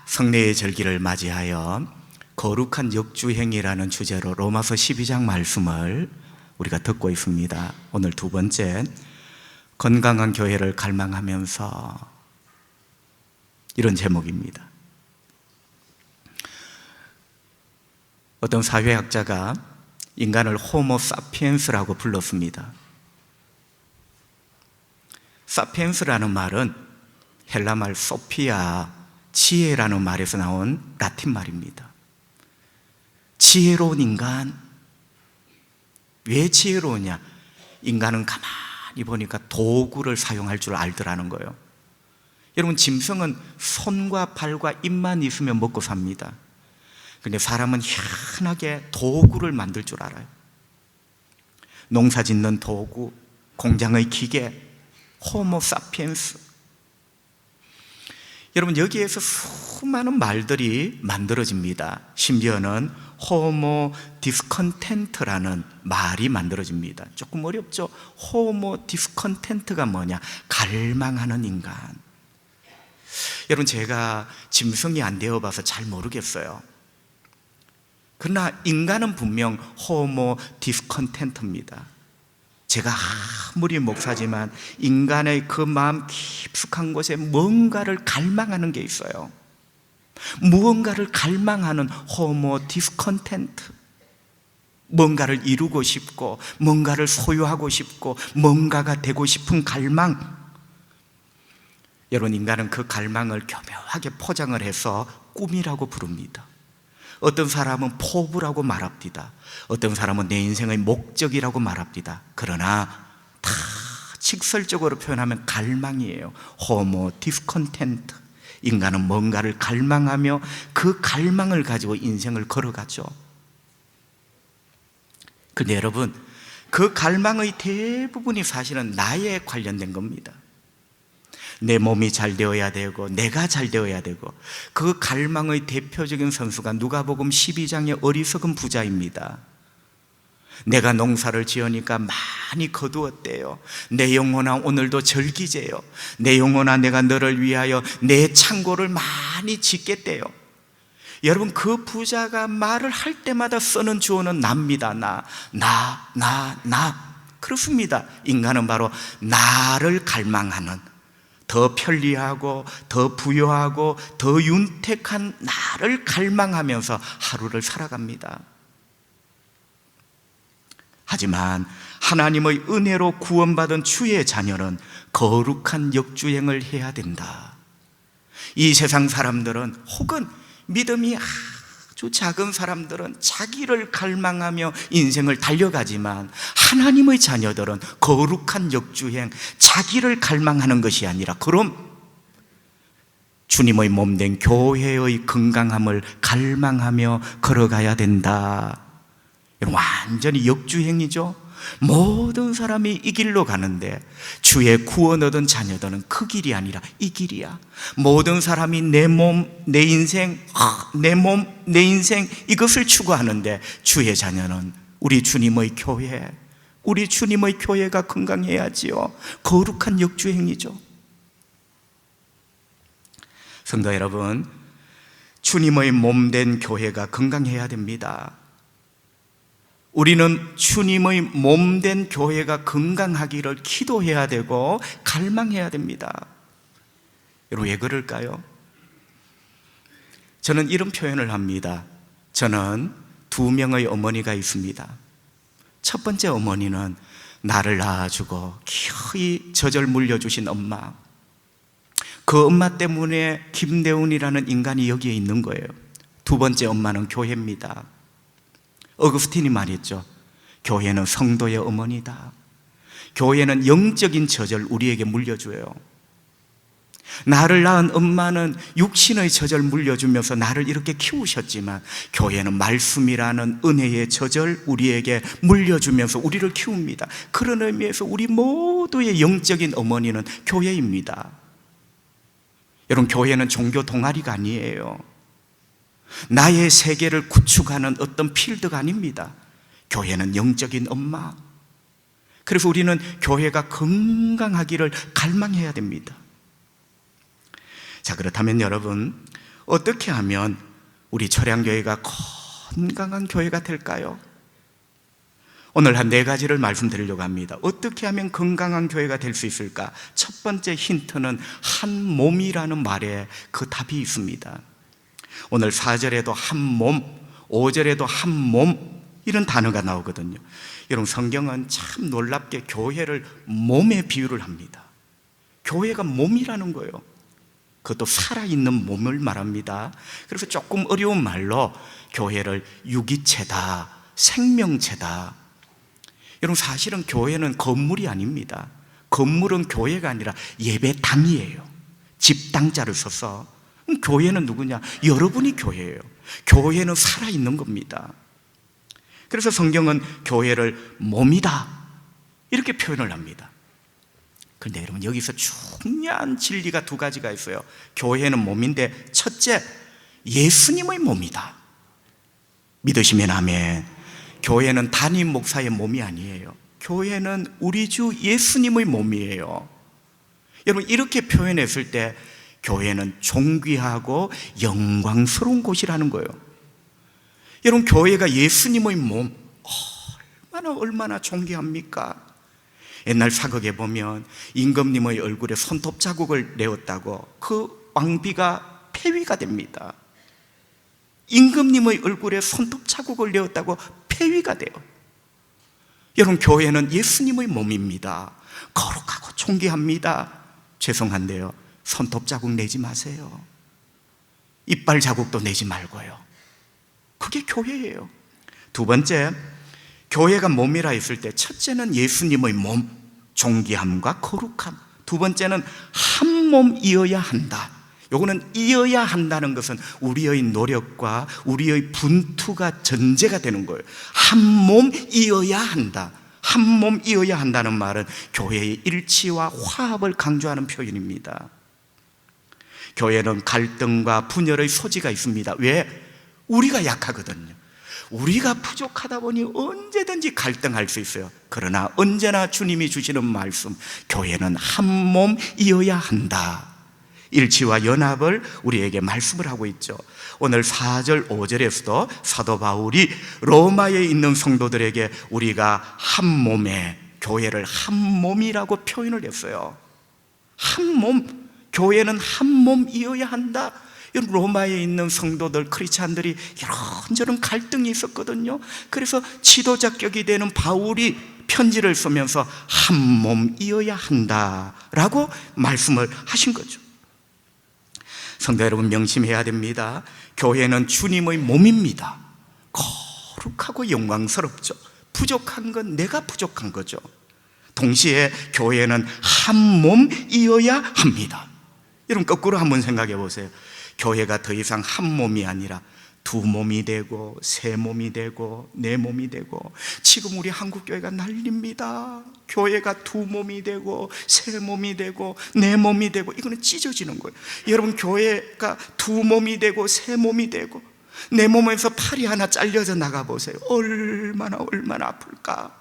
성례의 절기를 맞이하여 거룩한 역주행이라는 주제로 로마서 12장 말씀을 우리가 듣고 있습니다. 오늘 두 번째, 건강한 교회를 갈망하면서, 이런 제목입니다. 어떤 사회학자가 인간을 호모 사피엔스라고 불렀습니다. 사피엔스라는 말은 헬라말 소피아, 지혜라는 말에서 나온 라틴 말입니다. 지혜로운 인간. 왜 지혜로우냐? 인간은 가만히 보니까 도구를 사용할 줄 알더라는 거예요. 여러분, 짐승은 손과 발과 입만 있으면 먹고 삽니다. 근데 사람은 희한하게 도구를 만들 줄 알아요. 농사 짓는 도구, 공장의 기계, 호모 사피엔스. 여러분, 여기에서 수많은 말들이 만들어집니다. 심지어는 호모 디스컨텐트라는 말이 만들어집니다. 조금 어렵죠? 호모 디스컨텐트가 뭐냐? 갈망하는 인간. 여러분, 제가 짐승이 안 되어봐서 잘 모르겠어요. 그러나 인간은 분명 호모 디스컨텐트입니다. 제가 아무리 목사지만 인간의 그 마음 깊숙한 곳에 뭔가를 갈망하는 게 있어요. 무언가를 갈망하는 호모 디스컨텐트. 뭔가를 이루고 싶고, 뭔가를 소유하고 싶고, 뭔가가 되고 싶은 갈망. 여러분, 인간은 그 갈망을 교묘하게 포장을 해서 꿈이라고 부릅니다. 어떤 사람은 포부라고 말합니다. 어떤 사람은 내 인생의 목적이라고 말합니다. 그러나 다 직설적으로 표현하면 갈망이에요. 호모 디스컨텐트. 인간은 뭔가를 갈망하며 그 갈망을 가지고 인생을 걸어가죠. 근데 여러분, 그 갈망의 대부분이 사실은 나에 관련된 겁니다. 내 몸이 잘 되어야 되고, 내가 잘 되어야 되고. 그 갈망의 대표적인 선수가 누가복음 12장의 어리석은 부자입니다. 내가 농사를 지으니까 많이 거두었대요. 내 영혼아, 오늘도 절기제요. 내 영혼아, 내가 너를 위하여 내 창고를 많이 짓겠대요. 여러분, 그 부자가 말을 할 때마다 쓰는 주어는 나입니다. 나. 그렇습니다. 인간은 바로 나를 갈망하는, 더 편리하고 더 부유하고 더 윤택한 나를 갈망하면서 하루를 살아갑니다. 하지만 하나님의 은혜로 구원받은 주의 자녀는 거룩한 역주행을 해야 된다. 이 세상 사람들은, 혹은 믿음이 아주 작은 사람들은 자기를 갈망하며 인생을 달려가지만, 하나님의 자녀들은 거룩한 역주행, 자기를 갈망하는 것이 아니라 그럼 주님의 몸된 교회의 건강함을 갈망하며 걸어가야 된다. 완전히 역주행이죠. 모든 사람이 이 길로 가는데 주의 구원 얻은 자녀들은 그 길이 아니라 이 길이야. 모든 사람이 내 몸, 내 인생, 내 몸, 내 인생, 이것을 추구하는데 주의 자녀는 우리 주님의 교회, 우리 주님의 교회가 건강해야지요. 거룩한 역주행이죠. 성도 여러분, 주님의 몸된 교회가 건강해야 됩니다. 우리는 주님의 몸된 교회가 건강하기를 기도해야 되고 갈망해야 됩니다. 여러분, 왜 그럴까요? 저는 이런 표현을 합니다. 저는 두 명의 어머니가 있습니다. 첫 번째 어머니는 나를 낳아주고 기어이 젖을 물려주신 엄마. 그 엄마 때문에 김대훈이라는 인간이 여기에 있는 거예요. 두 번째 엄마는 교회입니다. 어거스틴이 말했죠. 교회는 성도의 어머니다. 교회는 영적인 젖을 우리에게 물려줘요. 나를 낳은 엄마는 육신의 젖을 물려주면서 나를 이렇게 키우셨지만, 교회는 말씀이라는 은혜의 젖을 우리에게 물려주면서 우리를 키웁니다. 그런 의미에서 우리 모두의 영적인 어머니는 교회입니다. 여러분, 교회는 종교 동아리가 아니에요. 나의 세계를 구축하는 어떤 필드가 아닙니다. 교회는 영적인 엄마. 그래서 우리는 교회가 건강하기를 갈망해야 됩니다. 자, 그렇다면 여러분, 어떻게 하면 우리 철양교회가 건강한 교회가 될까요? 오늘 한 4가지를 말씀드리려고 합니다. 어떻게 하면 건강한 교회가 될 수 있을까? 첫 번째 힌트는 한 몸이라는 말에 그 답이 있습니다. 오늘 4절에도 한 몸, 5절에도 한 몸, 이런 단어가 나오거든요. 여러분, 성경은 참 놀랍게 교회를 몸에 비유를 합니다. 교회가 몸이라는 거예요. 그것도 살아있는 몸을 말합니다. 그래서 조금 어려운 말로 교회를 유기체다, 생명체다. 여러분, 사실은 교회는 건물이 아닙니다. 건물은 교회가 아니라 예배당이에요. 집당자를 써서. 교회는 누구냐? 여러분이 교회예요. 교회는 살아있는 겁니다. 그래서 성경은 교회를 몸이다, 이렇게 표현을 합니다. 그런데 여러분, 여기서 중요한 진리가 2가지가 있어요. 교회는 몸인데, 첫째, 예수님의 몸이다. 믿으시면 아멘. 교회는 담임 목사의 몸이 아니에요. 교회는 우리 주 예수님의 몸이에요. 여러분, 이렇게 표현했을 때 교회는 존귀하고 영광스러운 곳이라는 거예요. 여러분, 교회가 예수님의 몸, 얼마나 존귀합니까? 옛날 사극에 보면 임금님의 얼굴에 손톱 자국을 내었다고 그 왕비가 폐위가 됩니다. 임금님의 얼굴에 손톱 자국을 내었다고 폐위가 돼요. 여러분, 교회는 예수님의 몸입니다. 거룩하고 존귀합니다. 죄송한데요, 손톱 자국 내지 마세요. 이빨 자국도 내지 말고요. 그게 교회예요. 2번째, 교회가 몸이라 했을 때 첫째는 예수님의 몸, 존귀함과 거룩함. 2번째는 한 몸이어야 한다. 요거는 이어야 한다는 것은 우리의 노력과 우리의 분투가 전제가 되는 거예요. 한 몸이어야 한다. 한 몸이어야 한다는 말은 교회의 일치와 화합을 강조하는 표현입니다. 교회는 갈등과 분열의 소지가 있습니다. 왜? 우리가 약하거든요. 우리가 부족하다 보니 언제든지 갈등할 수 있어요. 그러나 언제나 주님이 주시는 말씀, 교회는 한 몸이어야 한다. 일치와 연합을 우리에게 말씀을 하고 있죠. 오늘 4절, 5절에서도 사도 바울이 로마에 있는 성도들에게 우리가 한 몸에, 교회를 한 몸이라고 표현을 했어요. 한 몸, 교회는 한 몸이어야 한다. 로마에 있는 성도들, 크리스찬들이 이런저런 갈등이 있었거든요. 그래서 지도자격이 되는 바울이 편지를 쓰면서 한 몸이어야 한다라고 말씀을 하신 거죠. 성도 여러분, 명심해야 됩니다. 교회는 주님의 몸입니다. 거룩하고 영광스럽죠. 부족한 건 내가 부족한 거죠. 동시에 교회는 한 몸이어야 합니다. 여러분, 거꾸로 한번 생각해 보세요. 교회가 더 이상 한 몸이 아니라 2몸이 되고 3몸이 되고 4몸이 되고, 지금 우리 한국교회가 난립니다. 교회가 2몸이 되고 3몸이 되고 4몸이 되고, 이거는 찢어지는 거예요. 여러분, 교회가 2몸이 되고 3몸이 되고 내 몸에서 팔이 하나 잘려져 나가보세요. 얼마나 아플까.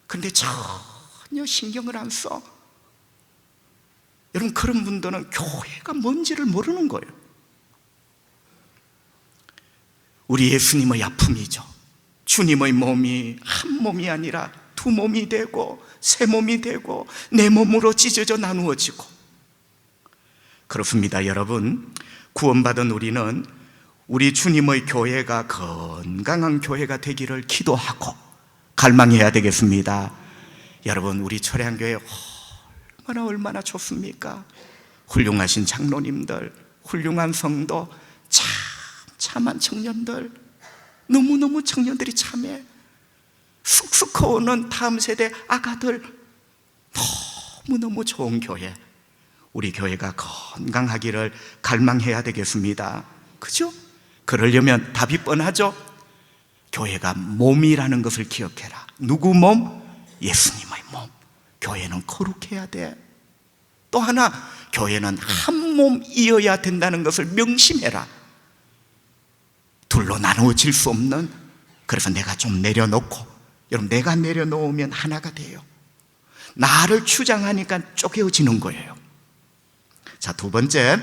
그런데 전혀 신경을 안 써. 여러분, 그런 분들은 교회가 뭔지를 모르는 거예요. 우리 예수님의 아픔이죠. 주님의 몸이 한 몸이 아니라 2몸이 되고 3몸이 되고 4몸으로 찢어져 나누어지고. 그렇습니다. 여러분, 구원받은 우리는 우리 주님의 교회가 건강한 교회가 되기를 기도하고 갈망해야 되겠습니다. 여러분, 우리 철양교회 얼마나 좋습니까? 훌륭하신 장로님들, 훌륭한 성도, 참한 청년들, 너무너무 청년들이 참해. 쑥쑥 커오는 다음 세대 아가들, 너무너무 좋은 교회. 우리 교회가 건강하기를 갈망해야 되겠습니다. 그죠? 그러려면 답이 뻔하죠? 교회가 몸이라는 것을 기억해라. 누구 몸? 예수님의 몸. 교회는 거룩해야 돼. 또 하나, 교회는 한 몸이어야 된다는 것을 명심해라. 둘로 나누어질 수 없는, 그래서 내가 좀 내려놓고, 여러분, 내가 내려놓으면 하나가 돼요. 나를 주장하니까 쪼개어지는 거예요. 자, 2번째,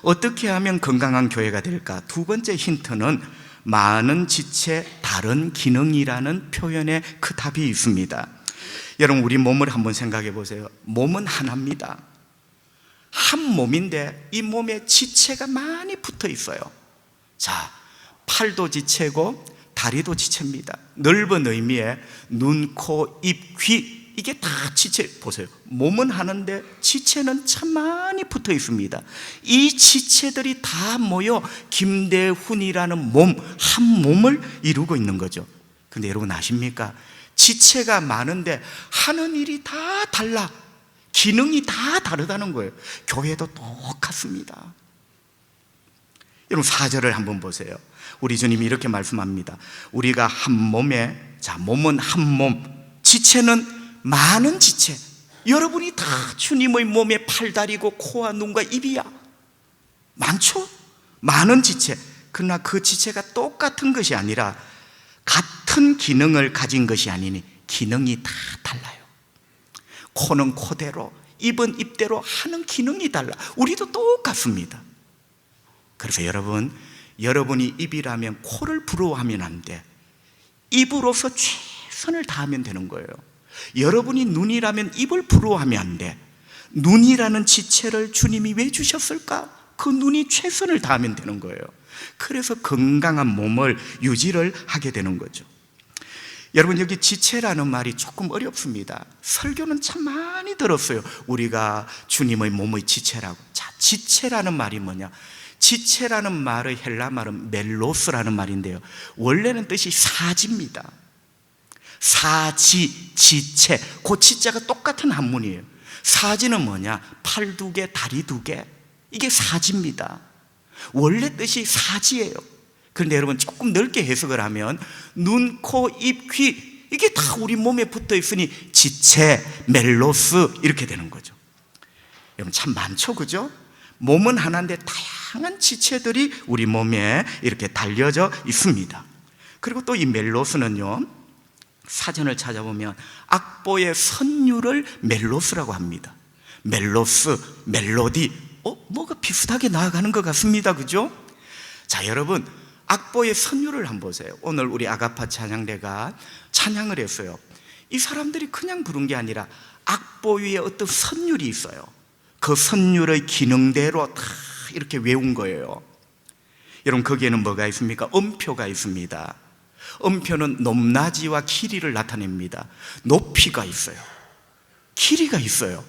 어떻게 하면 건강한 교회가 될까? 두 번째 힌트는 많은 지체, 다른 기능이라는 표현에 그 답이 있습니다. 여러분, 우리 몸을 한번 생각해 보세요. 몸은 하나입니다. 한 몸인데 이 몸에 지체가 많이 붙어 있어요. 자, 팔도 지체고 다리도 지체입니다. 넓은 의미의 눈, 코, 입, 귀, 이게 다 지체. 보세요. 몸은 하는데 지체는 참 많이 붙어 있습니다. 이 지체들이 다 모여 김대훈이라는 몸, 한 몸을 이루고 있는 거죠. 근데 여러분 아십니까? 지체가 많은데 하는 일이 다 달라. 기능이 다 다르다는 거예요. 교회도 똑같습니다. 여러분 4절을 한번 보세요. 우리 주님이 이렇게 말씀합니다. 우리가 한 몸에, 자, 몸은 한 몸, 지체는 많은 지체. 여러분이 다 주님의 몸에 팔다리고 코와 눈과 입이야. 많죠? 많은 지체. 그러나 그 지체가 똑같은 것이 아니라 같은 기능을 가진 것이 아니니 기능이 다 달라요. 코는 코대로, 입은 입대로 하는 기능이 달라. 우리도 똑같습니다. 그래서 여러분이 입이라면 코를 부러워하면 안 돼. 입으로서 최선을 다하면 되는 거예요. 여러분이 눈이라면 입을 부러워하면 안 돼. 눈이라는 지체를 주님이 왜 주셨을까? 그 눈이 최선을 다하면 되는 거예요. 그래서 건강한 몸을 유지를 하게 되는 거죠. 여러분, 여기 지체라는 말이 조금 어렵습니다. 설교는 참 많이 들었어요. 우리가 주님의 몸의 지체라고. 자, 지체라는 말이 뭐냐? 지체라는 말의 헬라 말은 멜로스라는 말인데요, 원래는 뜻이 사지입니다. 사지, 지체, 그 지자가 똑같은 한문이에요. 사지는 뭐냐? 팔 두 개, 다리 두 개, 이게 사지입니다. 원래 뜻이 사지예요. 그런데 여러분 조금 넓게 해석을 하면 눈, 코, 입, 귀, 이게 다 우리 몸에 붙어 있으니 지체, 멜로스 이렇게 되는 거죠. 여러분 참 많죠, 그죠? 몸은 하나인데 다양한 지체들이 우리 몸에 이렇게 달려져 있습니다. 그리고 또 이 멜로스는요, 사전을 찾아보면 악보의 선율을 멜로스라고 합니다. 멜로스, 멜로디, 뭐가 비슷하게 나아가는 것 같습니다, 그죠? 자, 여러분 악보의 선율을 한번 보세요. 오늘 우리 아가파 찬양대가 찬양을 했어요. 이 사람들이 그냥 부른 게 아니라 악보 위에 어떤 선율이 있어요. 그 선율의 기능대로 다 이렇게 외운 거예요. 여러분 거기에는 뭐가 있습니까? 음표가 있습니다. 음표는 높낮이와 길이를 나타냅니다. 높이가 있어요. 길이가 있어요.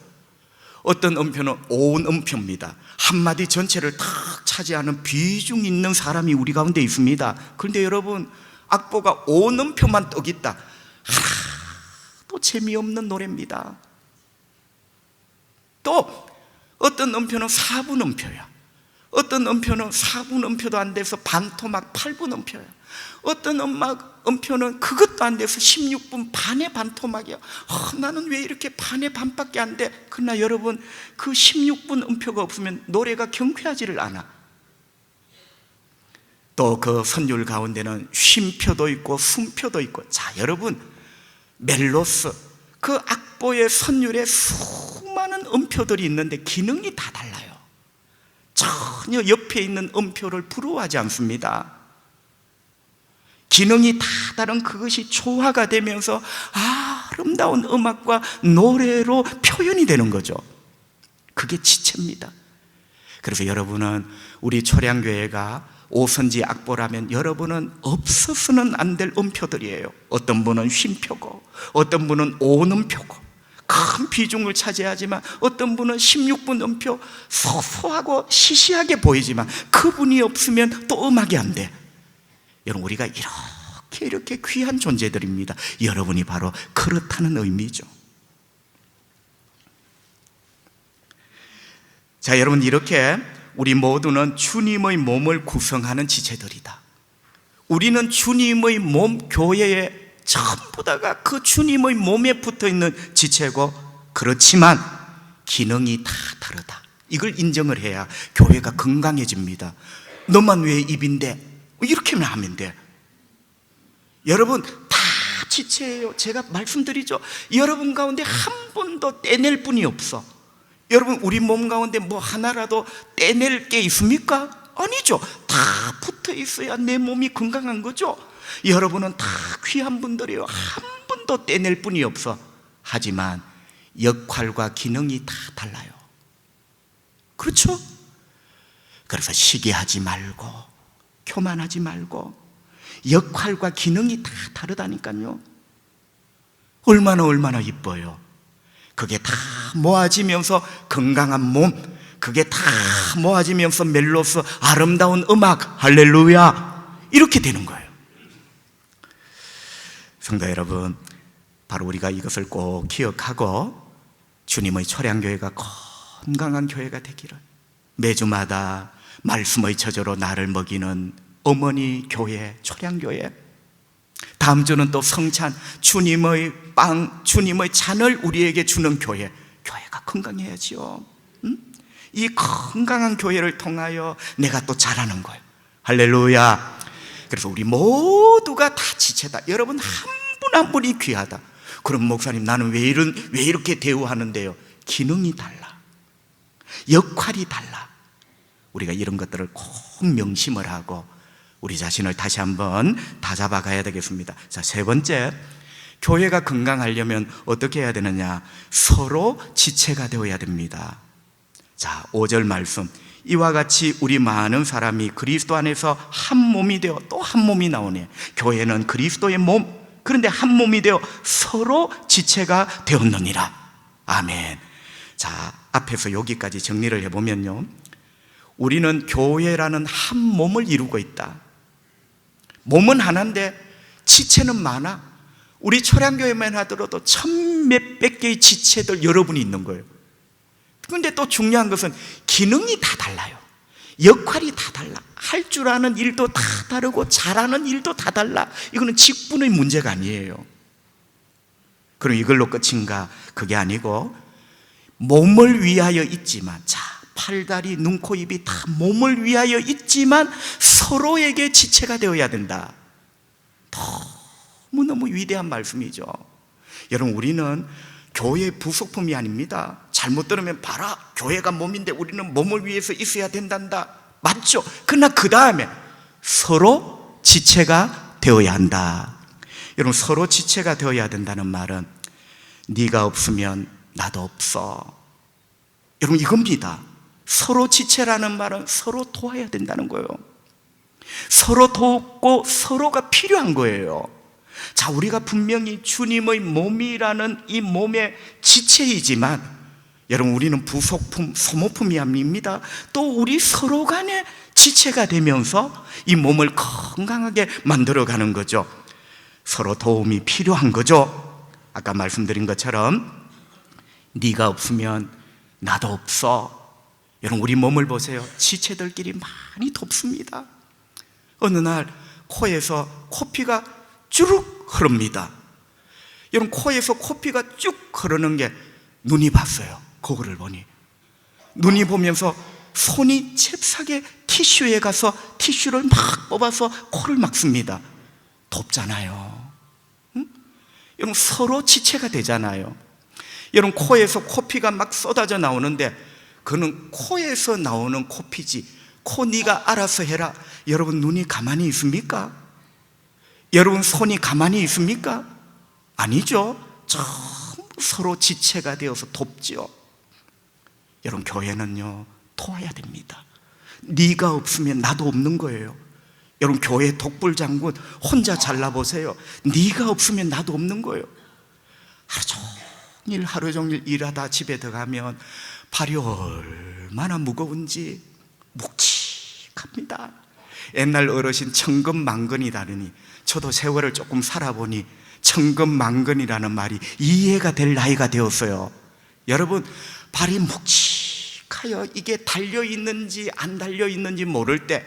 어떤 음표는 온 음표입니다. 한마디 전체를 탁 차지하는 비중 있는 사람이 우리 가운데 있습니다. 그런데 여러분 악보가 온 음표만 떡 있다. 또 재미없는 노래입니다. 또 어떤 음표는 4분 음표야. 어떤 음표는 4분 음표도 안 돼서 반토막 8분 음표야. 어떤 음표는 그것도 안 돼서 16분 반의 반토막이야. 나는 왜 이렇게 반의 반밖에 안 돼? 그러나 여러분 그 16분 음표가 없으면 노래가 경쾌하지를 않아. 또 그 선율 가운데는 쉼표도 있고 숨표도 있고. 자, 여러분 멜로스, 그 악보의 선율에 수많은 음표들이 있는데 기능이 다 달라요. 전혀 옆에 있는 음표를 부러워하지 않습니다. 기능이 다 다른 그것이 조화가 되면서 아름다운 음악과 노래로 표현이 되는 거죠. 그게 지체입니다. 그래서 여러분은 우리 초량교회가 오선지 악보라면 여러분은 없어서는 안 될 음표들이에요. 어떤 분은 쉼표고 어떤 분은 오음표고 큰 비중을 차지하지만 어떤 분은 16분 음표, 소소하고 시시하게 보이지만 그분이 없으면 또 음악이 안 돼. 여러분 우리가 이렇게 귀한 존재들입니다. 여러분이 바로 그렇다는 의미죠. 자, 여러분 이렇게 우리 모두는 주님의 몸을 구성하는 지체들이다. 우리는 주님의 몸, 교회에 전부 다가 그 주님의 몸에 붙어있는 지체고, 그렇지만 기능이 다 다르다. 이걸 인정을 해야 교회가 건강해집니다. 너만 왜 입인데? 이렇게만 하면 돼. 여러분 다 지체예요. 제가 말씀드리죠. 여러분 가운데 한 번도 떼낼 분이 없어. 여러분, 우리 몸 가운데 뭐 하나라도 떼낼 게 있습니까? 아니죠. 다 붙어 있어야 내 몸이 건강한 거죠. 여러분은 다 귀한 분들이에요. 한 분도 떼낼 분이 없어. 하지만 역할과 기능이 다 달라요. 그렇죠? 그래서 시기하지 말고 교만하지 말고 역할과 기능이 다 다르다니까요. 얼마나 이뻐요. 그게 다 모아지면서 건강한 몸, 그게 다 모아지면서 멜로스 아름다운 음악, 할렐루야, 이렇게 되는 거예요. 성도 여러분, 바로 우리가 이것을 꼭 기억하고 주님의 초량교회가 건강한 교회가 되기를, 매주마다 말씀의 저저로 나를 먹이는 어머니 교회, 초량교회, 다음 주는 또 성찬, 주님의 빵, 주님의 잔을 우리에게 주는 교회, 교회가 건강해야지요. 이 건강한 교회를 통하여 내가 또 자라는 거예요. 할렐루야. 그래서 우리 모두가 다 지체다. 여러분 한 분 한 분이 귀하다. 그럼 목사님, 나는 왜 이렇게 대우하는데요? 기능이 달라, 역할이 달라. 우리가 이런 것들을 꼭 명심을 하고 우리 자신을 다시 한번 다잡아 가야 되겠습니다. 자, 세 번째, 교회가 건강하려면 어떻게 해야 되느냐? 서로 지체가 되어야 됩니다. 자, 5절 말씀, 이와 같이 우리 많은 사람이 그리스도 안에서 한 몸이 되어, 또 한 몸이 나오네. 교회는 그리스도의 몸, 그런데 한 몸이 되어 서로 지체가 되었느니라. 아멘. 자, 앞에서 여기까지 정리를 해보면요, 우리는 교회라는 한 몸을 이루고 있다. 몸은 하나인데 지체는 많아. 우리 초량교회만 하더라도 1000몇백 개의 지체들 여러분이 있는 거예요. 그런데 또 중요한 것은 기능이 다 달라요. 역할이 다 달라. 할 줄 아는 일도 다 다르고 잘하는 일도 다 달라. 이거는 직분의 문제가 아니에요. 그럼 이걸로 끝인가? 그게 아니고 몸을 위하여 있지만, 자, 팔다리 눈, 코, 입이 다 몸을 위하여 있지만 서로에게 지체가 되어야 된다. 너무너무 위대한 말씀이죠. 여러분, 우리는 교회의 부속품이 아닙니다. 잘못 들으면 봐라, 교회가 몸인데 우리는 몸을 위해서 있어야 된단다. 맞죠? 그러나 그 다음에 서로 지체가 되어야 한다. 여러분, 서로 지체가 되어야 된다는 말은 네가 없으면 나도 없어. 여러분, 이겁니다. 서로 지체라는 말은 서로 도와야 된다는 거예요. 서로 돕고 서로가 필요한 거예요. 자, 우리가 분명히 주님의 몸이라는 이 몸의 지체이지만, 여러분, 우리는 부속품, 소모품이 아닙니다. 또 우리 서로 간에 지체가 되면서 이 몸을 건강하게 만들어가는 거죠. 서로 도움이 필요한 거죠. 아까 말씀드린 것처럼 네가 없으면 나도 없어. 여러분, 우리 몸을 보세요. 지체들끼리 많이 돕습니다. 어느 날 코에서 코피가 쭈룩 흐릅니다. 여러분, 코에서 코피가 쭉 흐르는 게 눈이 봤어요. 그거를 보니 눈이 보면서 손이 잽싸게 티슈에 가서 티슈를 막 뽑아서 코를 막습니다. 돕잖아요. 응? 여러분, 서로 지체가 되잖아요. 여러분, 코에서 코피가 막 쏟아져 나오는데 그는 코에서 나오는 코피지, 코 네가 알아서 해라. 여러분, 눈이 가만히 있습니까? 여러분, 손이 가만히 있습니까? 아니죠. 전부 서로 지체가 되어서 돕죠. 여러분, 교회는요, 도와야 됩니다. 네가 없으면 나도 없는 거예요. 여러분, 교회 독불장군 혼자 잘라보세요. 네가 없으면 나도 없는 거예요. 하루 종일 일하다 집에 들어가면 발이 얼마나 무거운지 묵직합니다. 옛날 어르신 천근만근이라느니, 저도 세월을 조금 살아보니 천근만근이라는 말이 이해가 될 나이가 되었어요. 여러분, 발이 묵직하여 이게 달려있는지 안 달려있는지 모를 때,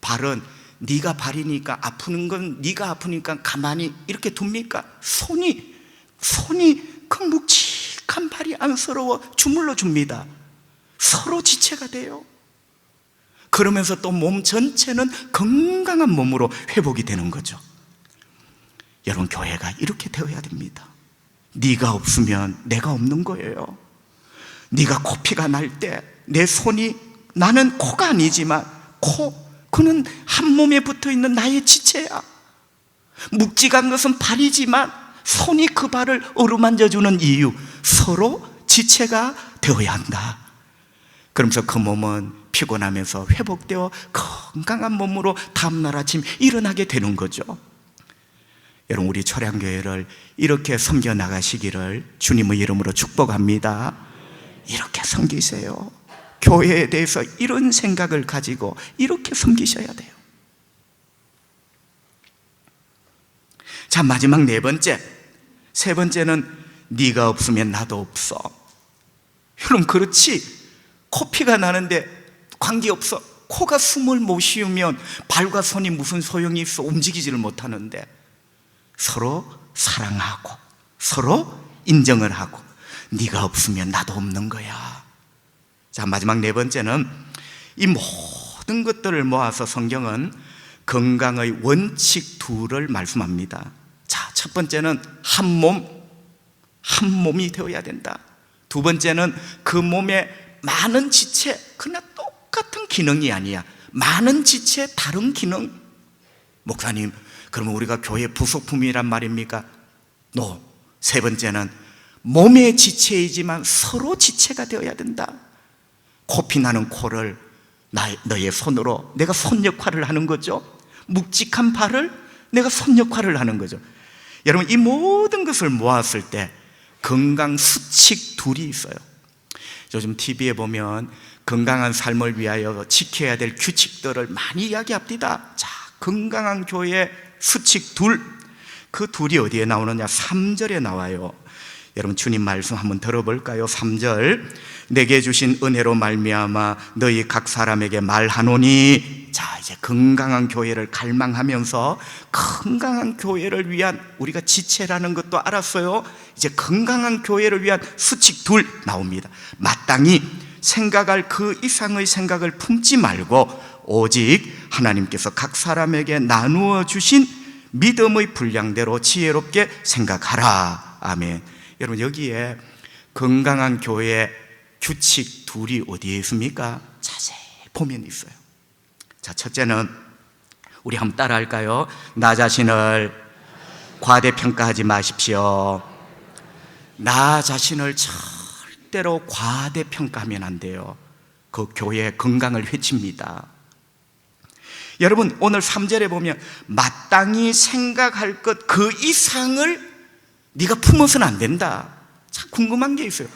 발은 네가 발이니까 아프는 건 네가 아프니까 가만히 이렇게 둡니까? 손이 그 묵직한 발이 안쓰러워 주물러 줍니다. 서로 지체가 돼요. 그러면서 또 몸 전체는 건강한 몸으로 회복이 되는 거죠. 여러분, 교회가 이렇게 되어야 됩니다. 네가 없으면 내가 없는 거예요. 네가 코피가 날 때 내 손이, 나는 코가 아니지만 그는 한 몸에 붙어있는 나의 지체야. 묵직한 것은 발이지만 손이 그 발을 어루만져주는 이유, 서로 지체가 되어야 한다. 그러면서 그 몸은 피곤하면서 회복되어 건강한 몸으로 다음날 아침 일어나게 되는 거죠. 여러분, 우리 초량교회를 이렇게 섬겨 나가시기를 주님의 이름으로 축복합니다. 이렇게 섬기세요. 교회에 대해서 이런 생각을 가지고 이렇게 섬기셔야 돼요. 자, 마지막 네 번째, 세 번째는 네가 없으면 나도 없어. 여러분, 그렇지, 코피가 나는데 관계없어. 코가 숨을 못 쉬우면 발과 손이 무슨 소용이 있어. 움직이지를 못하는데 서로 사랑하고 서로 인정을 하고, 네가 없으면 나도 없는 거야. 자, 마지막 네 번째는 이 모든 것들을 모아서 성경은 건강의 원칙 둘을 말씀합니다. 자, 첫 번째는 한 몸이 되어야 된다. 두 번째는 그 몸에 많은 지체, 그냥 똑같은 기능이 아니야. 많은 지체, 다른 기능. 목사님, 그러면 우리가 교회 부속품이란 말입니까? 세 번째는 몸의 지체이지만 서로 지체가 되어야 된다. 코피 나는 코를 너의 손으로 내가 손 역할을 하는 거죠. 묵직한 발을 내가 손 역할을 하는 거죠. 여러분, 이 모든 것을 모았을 때 건강 수칙 둘이 있어요. 요즘 TV에 보면 건강한 삶을 위하여 지켜야 될 규칙들을 많이 이야기합니다. 자, 건강한 교회 수칙 둘, 그 둘이 어디에 나오느냐? 3절에 나와요. 여러분, 주님 말씀 한번 들어볼까요? 3절, 내게 주신 은혜로 말미암아 너희 각 사람에게 말하노니. 자, 이제 건강한 교회를 갈망하면서 건강한 교회를 위한, 우리가 지체라는 것도 알았어요. 이제 건강한 교회를 위한 수칙 둘 나옵니다. 마땅히 생각할 그 이상의 생각을 품지 말고 오직 하나님께서 각 사람에게 나누어 주신 믿음의 분량대로 지혜롭게 생각하라. 아멘. 여러분, 여기에 건강한 교회 규칙 둘이 어디에 있습니까? 자세히 보면 있어요. 자, 첫째는 우리 한번 따라 할까요? 나 자신을 과대평가하지 마십시오. 나 자신을 절대로 과대평가하면 안 돼요. 그 교회의 건강을 해칩니다. 여러분, 오늘 3절에 보면 마땅히 생각할 것 그 이상을 네가 품어서는 안 된다. 참 궁금한 게 있어요.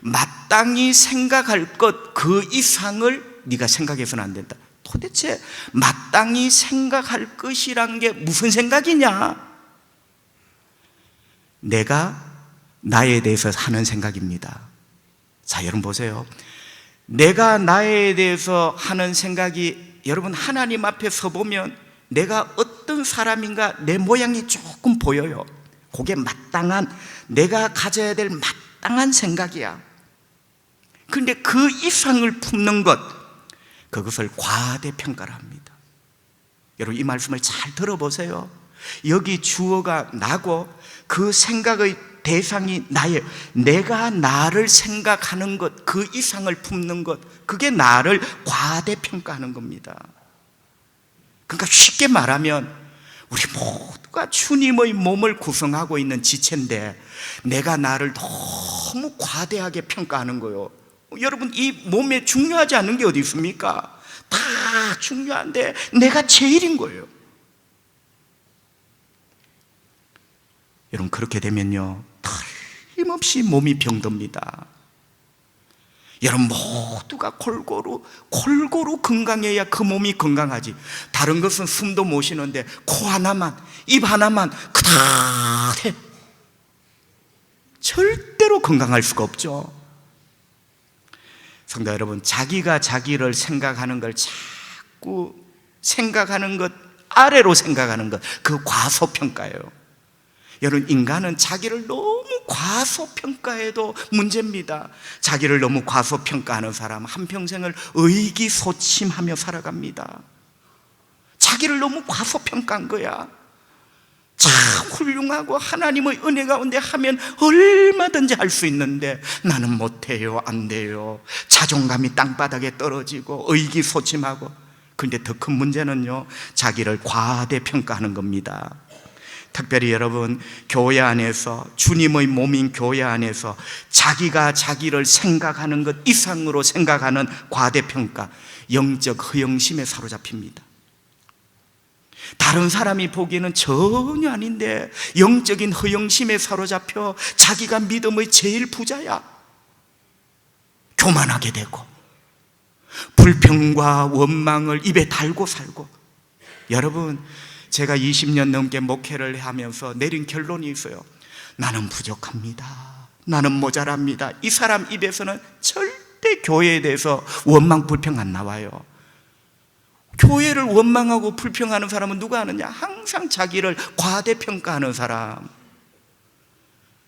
마땅히 생각할 것 그 이상을 네가 생각해서는 안 된다. 도대체 마땅히 생각할 것이란 게 무슨 생각이냐? 내가 나에 대해서 하는 생각입니다. 자, 여러분 보세요. 내가 나에 대해서 하는 생각이, 여러분, 하나님 앞에 서보면 내가 어떤 사람인가 내 모양이 조금 보여요. 그게 마땅한, 내가 가져야 될 마땅한 생각이야. 그런데 그 이상을 품는 것, 그것을 과대평가를 합니다. 여러분, 이 말씀을 잘 들어보세요. 여기 주어가 나고 그 생각의 대상이 나예요. 내가 나를 생각하는 것, 그 이상을 품는 것, 그게 나를 과대평가하는 겁니다. 그러니까 쉽게 말하면 우리 모두가 주님의 몸을 구성하고 있는 지체인데 내가 나를 너무 과대하게 평가하는 거예요. 여러분, 이 몸에 중요하지 않은 게 어디 있습니까? 다 중요한데 내가 제일인 거예요. 여러분, 그렇게 되면요, 틀림없이 몸이 병듭니다. 여러분, 모두가 골고루 건강해야 그 몸이 건강하지. 다른 것은 숨도 못 쉬는데 코 하나만, 입 하나만 그닥해, 절대로 건강할 수가 없죠. 성도 여러분, 자기가 자기를 생각하는 걸 자꾸 생각하는 것, 아래로 생각하는 것, 그 과소평가예요. 여러분, 인간은 자기를 너무 과소평가해도 문제입니다. 자기를 너무 과소평가하는 사람 한평생을 의기소침하며 살아갑니다. 자기를 너무 과소평가한 거야. 참 훌륭하고 하나님의 은혜 가운데 하면 얼마든지 할 수 있는데 나는 못해요, 안 돼요. 자존감이 땅바닥에 떨어지고 의기소침하고. 그런데 더 큰 문제는요, 자기를 과대평가하는 겁니다. 특별히 여러분, 교회 안에서, 주님의 몸인 교회 안에서 자기가 자기를 생각하는 것 이상으로 생각하는 과대평가, 영적 허영심에 사로잡힙니다. 다른 사람이 보기에는 전혀 아닌데 영적인 허영심에 사로잡혀 자기가 믿음의 제일 부자야. 교만하게 되고 불평과 원망을 입에 달고 살고. 여러분, 제가 20년 넘게 목회를 하면서 내린 결론이 있어요. 나는 부족합니다. 나는 모자랍니다. 이 사람 입에서는 절대 교회에 대해서 원망, 불평 안 나와요. 교회를 원망하고 불평하는 사람은 누가 하느냐? 항상 자기를 과대평가하는 사람,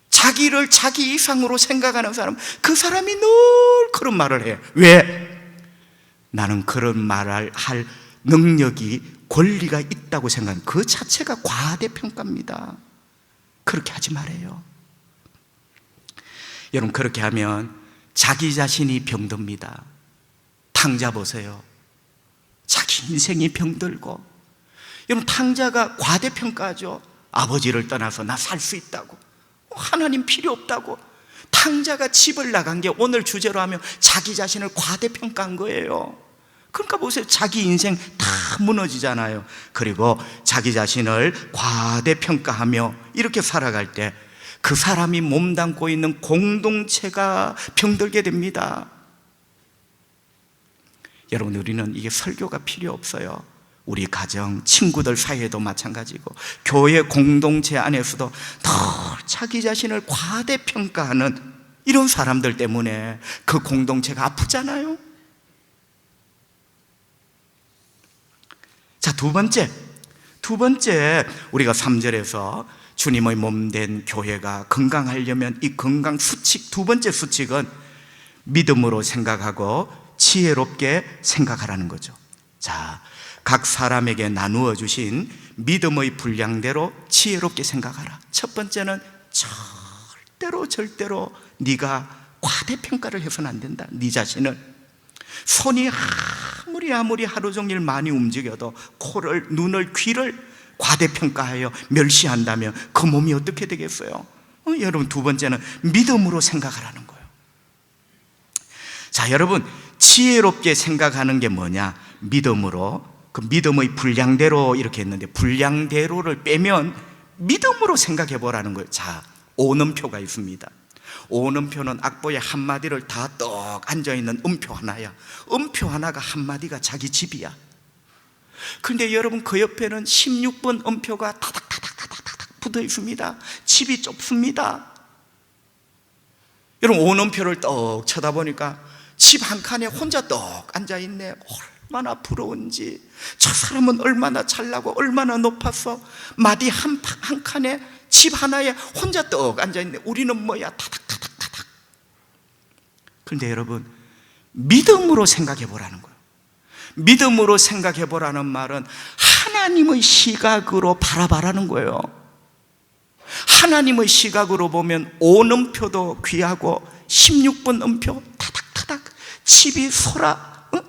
자기를 자기 이상으로 생각하는 사람, 그 사람이 늘 그런 말을 해. 왜? 나는 그런 말을 할 능력이, 권리가 있다고 생각하는 그 자체가 과대평가입니다. 그렇게 하지 말아요. 여러분, 그렇게 하면 자기 자신이 병듭니다. 탕자 보세요. 자기 인생이 병들고. 여러분, 탕자가 과대평가하죠. 아버지를 떠나서 나 살 수 있다고, 하나님 필요 없다고. 탕자가 집을 나간 게 오늘 주제로 하면 자기 자신을 과대평가한 거예요. 그러니까 보세요, 자기 인생 다 무너지잖아요. 그리고 자기 자신을 과대평가하며 이렇게 살아갈 때 그 사람이 몸담고 있는 공동체가 병들게 됩니다. 여러분, 우리는 이게 설교가 필요 없어요. 우리 가정, 친구들 사이에도 마찬가지고 교회 공동체 안에서도 더 자기 자신을 과대평가하는 이런 사람들 때문에 그 공동체가 아프잖아요. 자, 두 번째, 우리가 3절에서 주님의 몸된 교회가 건강하려면 이 건강 수칙, 두 번째 수칙은 믿음으로 생각하고 지혜롭게 생각하라는 거죠. 자, 각 사람에게 나누어 주신 믿음의 분량대로 지혜롭게 생각하라. 첫 번째는 절대로 네가 과대평가를 해서는 안 된다. 네 자신을. 손이 아무리 하루 종일 많이 움직여도 코를, 눈을, 귀를 과대평가하여 멸시한다면 그 몸이 어떻게 되겠어요? 여러분, 두 번째는 믿음으로 생각하라는 거예요. 자, 여러분, 지혜롭게 생각하는 게 뭐냐? 믿음으로, 그 믿음의 분량대로 이렇게 했는데 분량대로를 빼면 믿음으로 생각해 보라는 거예요. 자, 오음표가 있습니다. 오음표는 악보의 한마디를 다 떡 앉아있는 음표 하나야. 음표 하나가 한마디가 자기 집이야. 그런데 여러분, 그 옆에는 16번 음표가 타닥타닥 붙어 있습니다. 집이 좁습니다. 여러분, 오음표를 떡 쳐다보니까 집 한 칸에 혼자 떡 앉아있네. 얼마나 부러운지. 저 사람은 얼마나 잘나고 얼마나 높아서 마디 한 칸에 집 하나에 혼자 떡 앉아있네. 우리는 뭐야? 타닥타닥. 그런데 여러분, 믿음으로 생각해 보라는 거예요. 믿음으로 생각해 보라는 말은 하나님의 시각으로 바라봐라는 거예요. 하나님의 시각으로 보면 오음표도 귀하고 16번 음표 타닥타닥 집이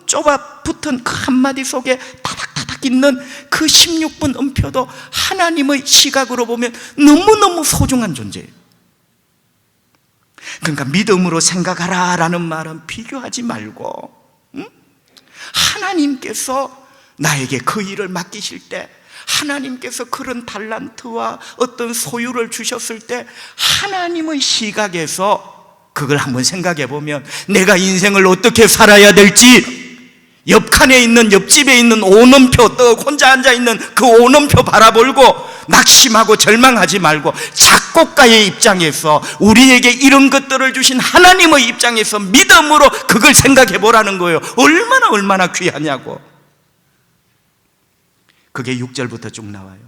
좁아 붙은 그 한마디 속에 타닥타닥 있는 그 16번 음표도 하나님의 시각으로 보면 너무너무 소중한 존재예요. 그러니까 믿음으로 생각하라 라는 말은 비교하지 말고, 하나님께서 나에게 그 일을 맡기실 때, 하나님께서 그런 달란트와 어떤 소유를 주셨을 때 하나님의 시각에서 그걸 한번 생각해 보면 내가 인생을 어떻게 살아야 될지, 옆칸에 있는, 옆집에 있는 오음표 떡 혼자 앉아있는 그 오음표 바라보고 낙심하고 절망하지 말고 작곡가의 입장에서, 우리에게 이런 것들을 주신 하나님의 입장에서 믿음으로 그걸 생각해 보라는 거예요. 얼마나 귀하냐고. 그게 6절부터 쭉 나와요.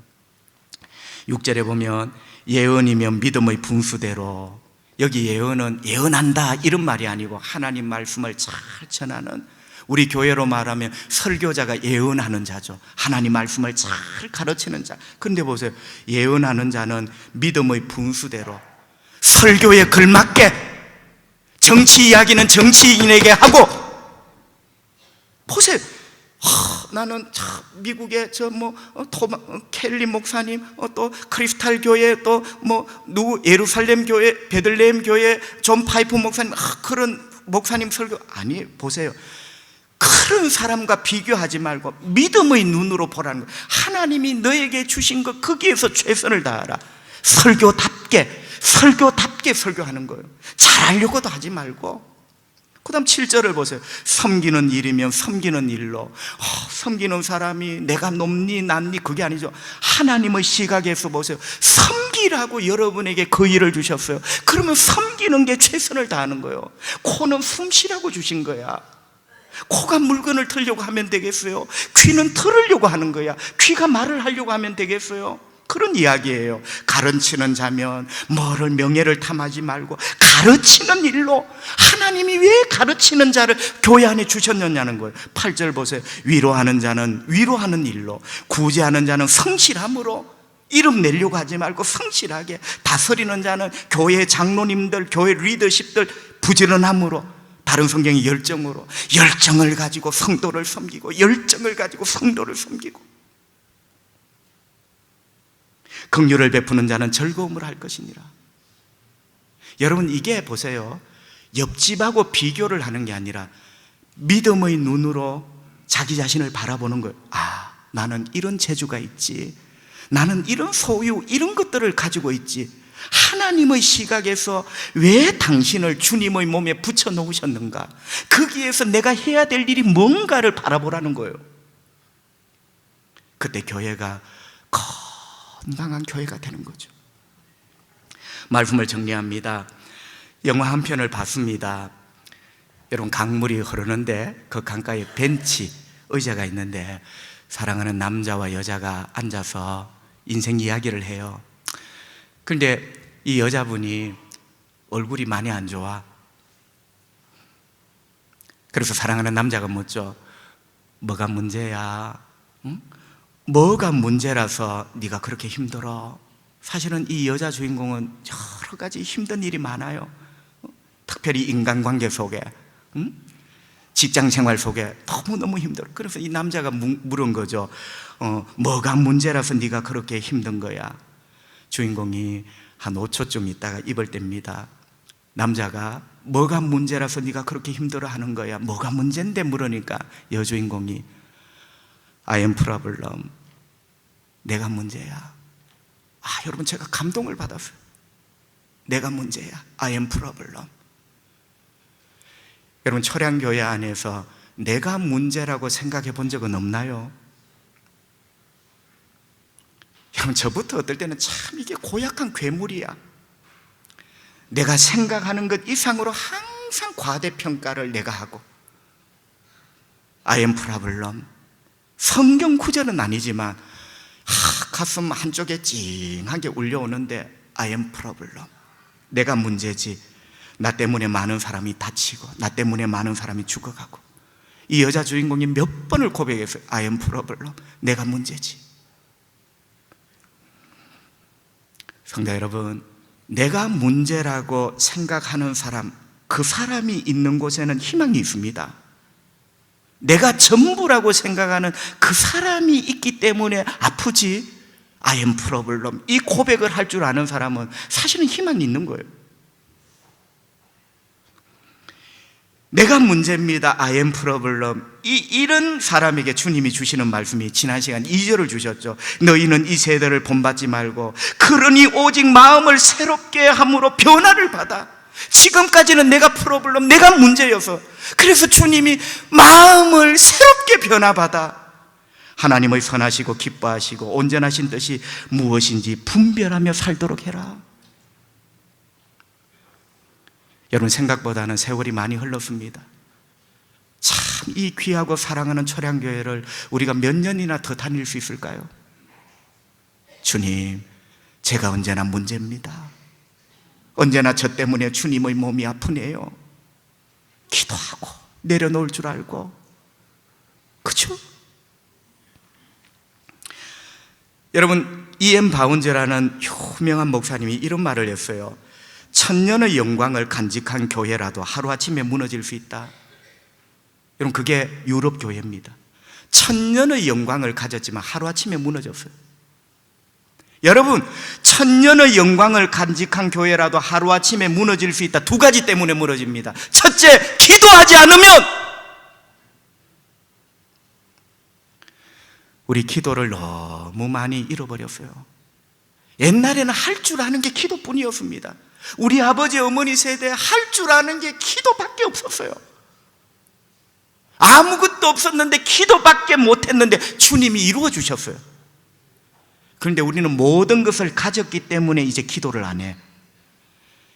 6절에 보면 예언이면 믿음의 분수대로, 여기 예언은 예언한다 이런 말이 아니고 하나님 말씀을 잘 전하는 우리 교회로 말하면 설교자가 예언하는 자죠. 하나님 말씀을 잘 가르치는 자. 그런데 보세요, 예언하는 자는 믿음의 분수대로 설교에 걸맞게 정치 이야기는 정치인에게 하고, 보세요. 나는 참 미국의 켈리 목사님, 또 크리스탈 교회, 또 예루살렘 교회, 베들레헴 교회, 존 파이프 목사님, 그런 목사님 설교. 아니, 보세요. 그런 사람과 비교하지 말고 믿음의 눈으로 보라는 거예요. 하나님이 너에게 주신 것, 거기에서 최선을 다하라. 설교답게 설교하는 거예요. 잘하려고도 하지 말고. 그 다음 7절을 보세요. 섬기는 일이면 섬기는 일로. 섬기는 사람이 내가 높니 낮니 그게 아니죠. 하나님의 시각에서 보세요. 섬기라고 여러분에게 그 일을 주셨어요. 그러면 섬기는 게 최선을 다하는 거예요. 코는 숨 쉬라고 주신 거야. 코가 물건을 틀려고 하면 되겠어요? 귀는 들으려고 하는 거야. 귀가 말을 하려고 하면 되겠어요? 그런 이야기예요. 가르치는 자면 뭐를 명예를 탐하지 말고 가르치는 일로. 하나님이 왜 가르치는 자를 교회 안에 주셨느냐는 거예요. 8절 보세요. 위로하는 자는 위로하는 일로, 구제하는 자는 성실함으로. 이름 내려고 하지 말고 성실하게. 다스리는 자는 교회 장로님들, 교회 리더십들 부지런함으로. 다른 성경이 열정으로. 열정을 가지고 성도를 섬기고, 열정을 가지고 성도를 섬기고. 긍휼을 베푸는 자는 즐거움을 할 것이니라. 여러분, 이게 보세요, 옆집하고 비교를 하는 게 아니라 믿음의 눈으로 자기 자신을 바라보는 거예요. 나는 이런 재주가 있지, 나는 이런 소유, 이런 것들을 가지고 있지. 하나님의 시각에서 왜 당신을 주님의 몸에 붙여 놓으셨는가, 거기에서 내가 해야 될 일이 뭔가를 바라보라는 거예요. 그때 교회가 건강한 교회가 되는 거죠. 말씀을 정리합니다. 영화 한 편을 봤습니다. 여러분, 강물이 흐르는데 그 강가에 벤치, 의자가 있는데 사랑하는 남자와 여자가 앉아서 인생 이야기를 해요. 그런데 이 여자분이 얼굴이 많이 안 좋아. 그래서 사랑하는 남자가 묻죠. 뭐가 문제야? 응? 뭐가 문제라서 네가 그렇게 힘들어? 사실은 이 여자 주인공은 여러 가지 힘든 일이 많아요. 특별히 인간관계 속에, 직장생활 속에 너무너무 힘들어. 그래서 이 남자가 물은 거죠. 뭐가 문제라서 네가 그렇게 힘든 거야? 주인공이 한 5초쯤 있다가 입을 뗍니다. 남자가 뭐가 문제라서 네가 그렇게 힘들어하는 거야? 뭐가 문제인데 물으니까 여주인공이 I am problem. 내가 문제야. 여러분, 제가 감동을 받았어요. 내가 문제야. I am problem. 여러분, 철양교회 안에서 내가 문제라고 생각해 본 적은 없나요? 여러분, 저부터 어떨 때는 참 이게 고약한 괴물이야. 내가 생각하는 것 이상으로 항상 과대평가를 내가 하고, I am problem. 성경 구절은 아니지만 가슴 한쪽에 찡하게 울려오는데 I am problem. 내가 문제지. 나 때문에 많은 사람이 다치고, 나 때문에 많은 사람이 죽어가고. 이 여자 주인공이 몇 번을 고백했어요. I am problem. 내가 문제지. 성도 여러분, 내가 문제라고 생각하는 사람, 그 사람이 있는 곳에는 희망이 있습니다. 내가 전부라고 생각하는 그 사람이 있기 때문에 아프지. I am problem. 이 고백을 할 줄 아는 사람은 사실은 희망이 있는 거예요. 내가 문제입니다. I am problem. 이런 사람에게 주님이 주시는 말씀이 지난 시간 2절을 주셨죠. 너희는 이 세대를 본받지 말고 그러니 오직 마음을 새롭게 함으로 변화를 받아. 지금까지는 내가 프로블럼, 내가 문제여서, 그래서 주님이 마음을 새롭게 변화받아 하나님의 선하시고 기뻐하시고 온전하신 뜻이 무엇인지 분별하며 살도록 해라. 여러분, 생각보다는 세월이 많이 흘렀습니다. 참 이 귀하고 사랑하는 철양교회를 우리가 몇 년이나 더 다닐 수 있을까요? 주님, 제가 언제나 문제입니다. 언제나 저 때문에 주님의 몸이 아프네요. 기도하고 내려놓을 줄 알고 그렇죠? 여러분, E.M. 바운저라는 유명한 목사님이 이런 말을 했어요. 천년의 영광을 간직한 교회라도 하루아침에 무너질 수 있다. 여러분, 그게 유럽 교회입니다. 천년의 영광을 가졌지만 하루아침에 무너졌어요. 여러분, 천년의 영광을 간직한 교회라도 하루아침에 무너질 수 있다. 두 가지 때문에 무너집니다. 첫째, 기도하지 않으면. 우리 기도를 너무 많이 잃어버렸어요. 옛날에는 할 줄 아는 게 기도뿐이었습니다. 우리 아버지 어머니 세대에 할 줄 아는 게 기도밖에 없었어요. 아무것도 없었는데 기도밖에 못했는데 주님이 이루어 주셨어요. 그런데 우리는 모든 것을 가졌기 때문에 이제 기도를 안 해.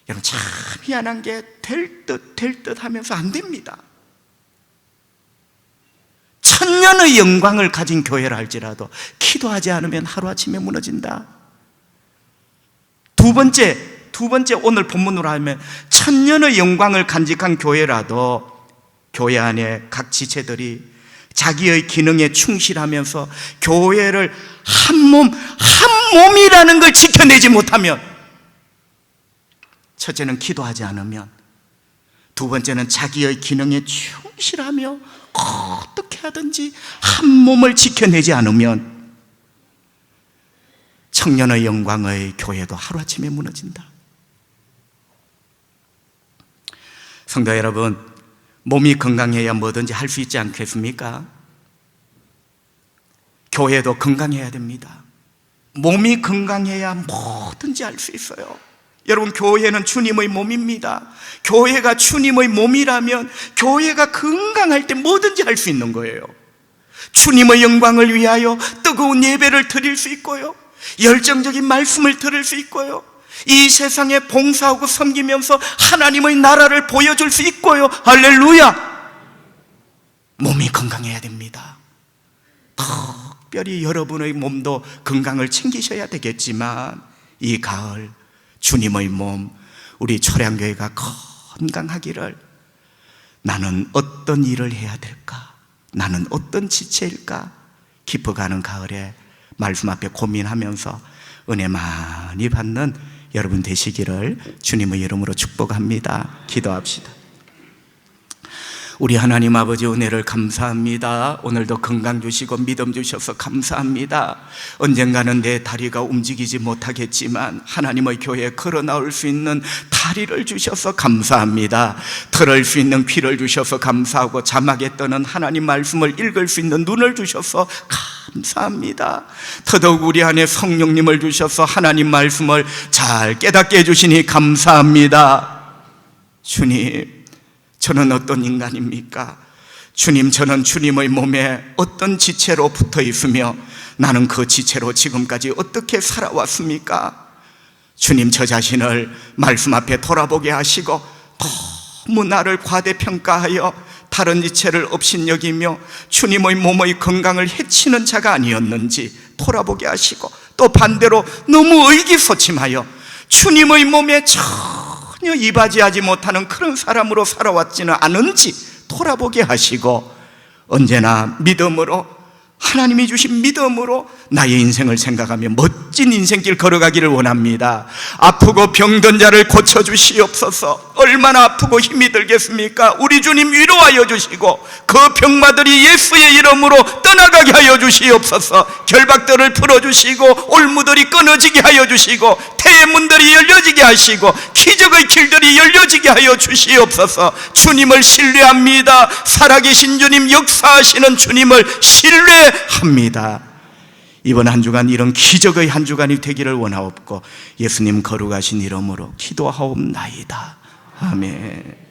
여러분, 참 미안한 게 될 듯 하면서 안 됩니다. 천년의 영광을 가진 교회라 할지라도 기도하지 않으면 하루아침에 무너진다. 두 번째 오늘 본문으로 하면 천년의 영광을 간직한 교회라도 교회 안에 각 지체들이 자기의 기능에 충실하면서 교회를 한 몸이라는 걸 지켜내지 못하면, 첫째는 기도하지 않으면, 두 번째는 자기의 기능에 충실하며 어떻게 하든지 한 몸을 지켜내지 않으면 청년의 영광의 교회도 하루아침에 무너진다. 성도 여러분, 몸이 건강해야 뭐든지 할 수 있지 않겠습니까? 교회도 건강해야 됩니다. 몸이 건강해야 뭐든지 할 수 있어요. 여러분, 교회는 주님의 몸입니다. 교회가 주님의 몸이라면 교회가 건강할 때 뭐든지 할 수 있는 거예요. 주님의 영광을 위하여 뜨거운 예배를 드릴 수 있고요, 열정적인 말씀을 들을 수 있고요, 이 세상에 봉사하고 섬기면서 하나님의 나라를 보여줄 수 있고요. 할렐루야! 몸이 건강해야 됩니다. 특별히 여러분의 몸도 건강을 챙기셔야 되겠지만 이 가을 주님의 몸, 우리 초량교회가 건강하기를, 나는 어떤 일을 해야 될까? 나는 어떤 지체일까? 깊어가는 가을에 말씀 앞에 고민하면서 은혜 많이 받는 여러분 되시기를 주님의 이름으로 축복합니다. 기도합시다. 우리 하나님 아버지, 은혜를 감사합니다. 오늘도 건강 주시고 믿음 주셔서 감사합니다. 언젠가는 내 다리가 움직이지 못하겠지만 하나님의 교회에 걸어 나올 수 있는 다리를 주셔서 감사합니다. 들을 수 있는 귀를 주셔서 감사하고 자막에 떠는 하나님 말씀을 읽을 수 있는 눈을 주셔서 감사합니다. 더더욱 우리 안에 성령님을 주셔서 하나님 말씀을 잘 깨닫게 해주시니 감사합니다. 주님, 저는 어떤 인간입니까? 주님, 저는 주님의 몸에 어떤 지체로 붙어 있으며 나는 그 지체로 지금까지 어떻게 살아왔습니까? 주님, 저 자신을 말씀 앞에 돌아보게 하시고 너무 나를 과대평가하여 다른 지체를 업신여기며 주님의 몸의 건강을 해치는 자가 아니었는지 돌아보게 하시고, 또 반대로 너무 의기소침하여 주님의 몸에 전혀 이바지하지 못하는 그런 사람으로 살아왔지는 않은지 돌아보게 하시고, 언제나 믿음으로, 하나님이 주신 믿음으로 나의 인생을 생각하며 멋진 인생길 걸어가기를 원합니다. 아프고 병든 자를 고쳐주시옵소서. 얼마나 아프고 힘이 들겠습니까? 우리 주님 위로하여 주시고 그 병마들이 예수의 이름으로 떠나가게 하여 주시옵소서. 결박들을 풀어주시고 올무들이 끊어지게 하여 주시고 태문들이 열려지게 하시고 기적의 길들이 열려지게 하여 주시옵소서. 주님을 신뢰합니다. 살아계신 주님, 역사하시는 주님을 신뢰합니다. 이번 한 주간 이런 기적의 한 주간이 되기를 원하옵고 예수님 거룩하신 이름으로 기도하옵나이다. 아멘.